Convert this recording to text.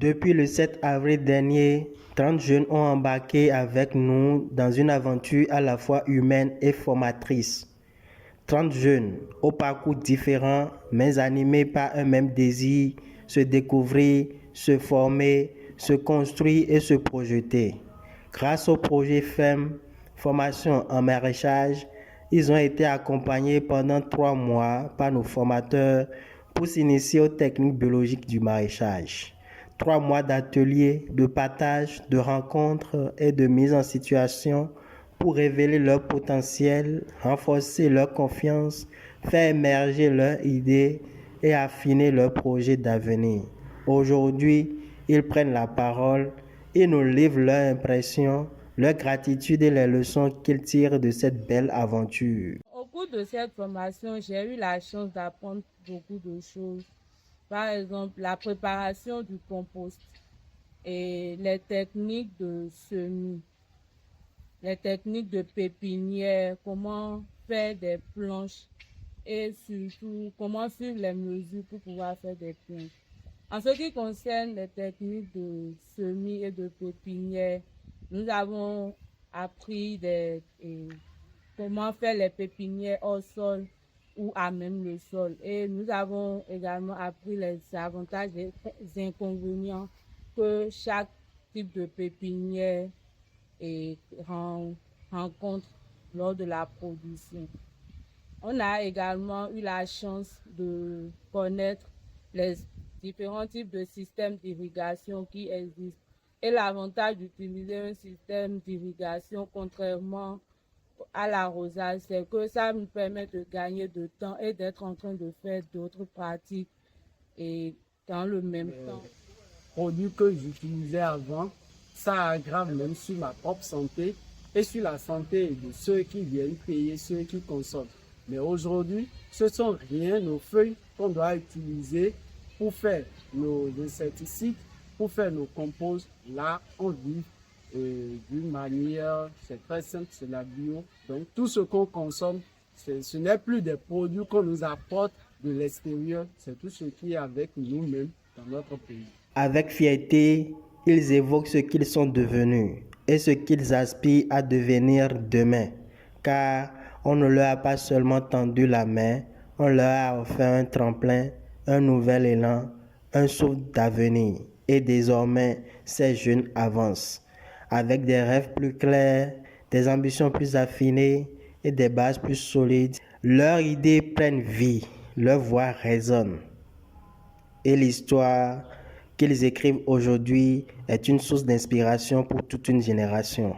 Depuis le 7 avril dernier, 30 jeunes ont embarqué avec nous dans une aventure à la fois humaine et formatrice. 30 jeunes au parcours différent, mais animés par un même désir, se découvrir, se former, se construire et se projeter. Grâce au projet FEM, formation en maraîchage, ils ont été accompagnés pendant 3 mois par nos formateurs pour s'initier aux techniques biologiques du maraîchage. 3 mois d'ateliers, de partage, de rencontres et de mise en situation pour révéler leur potentiel, renforcer leur confiance, faire émerger leurs idées et affiner leurs projets d'avenir. Aujourd'hui, ils prennent la parole et nous livrent leurs impressions, leur gratitude et les leçons qu'ils tirent de cette belle aventure. Au cours de cette formation, j'ai eu la chance d'apprendre beaucoup de choses. Par exemple, la préparation du compost et les techniques de semis, les techniques de pépinière, comment faire des planches et surtout comment suivre les mesures pour pouvoir faire des planches. En ce qui concerne les techniques de semis et de pépinière, nous avons appris comment faire les pépinières au sol ou à même le sol. Et nous avons également appris les avantages et les inconvénients que chaque type de pépinière rencontre lors de la production. On a également eu la chance de connaître les différents types de systèmes d'irrigation qui existent. Et l'avantage d'utiliser un système d'irrigation, contrairement à l'arrosage, c'est que ça nous permet de gagner de temps et d'être en train de faire d'autres pratiques et dans le même temps. Produits que j'utilisais avant, ça aggrave même sur ma propre santé et sur la santé de ceux qui viennent payer, ceux qui consomment. Mais aujourd'hui, ce sont rien nos feuilles qu'on doit utiliser pour faire nos insecticides, pour faire nos composts. Là, on vit d'une manière, c'est très simple, c'est la bio. Donc tout ce qu'on consomme, ce n'est plus des produits qu'on nous apporte de l'extérieur, c'est tout ce qui est avec nous-mêmes dans notre pays. Avec fierté, ils évoquent ce qu'ils sont devenus et ce qu'ils aspirent à devenir demain, car on ne leur a pas seulement tendu la main, on leur a offert un tremplin, un nouvel élan, un souffle d'avenir. Et désormais, ces jeunes avancent, avec des rêves plus clairs, des ambitions plus affinées et des bases plus solides. Leurs idées prennent vie, leur voix résonne. Et l'histoire qu'ils écrivent aujourd'hui est une source d'inspiration pour toute une génération.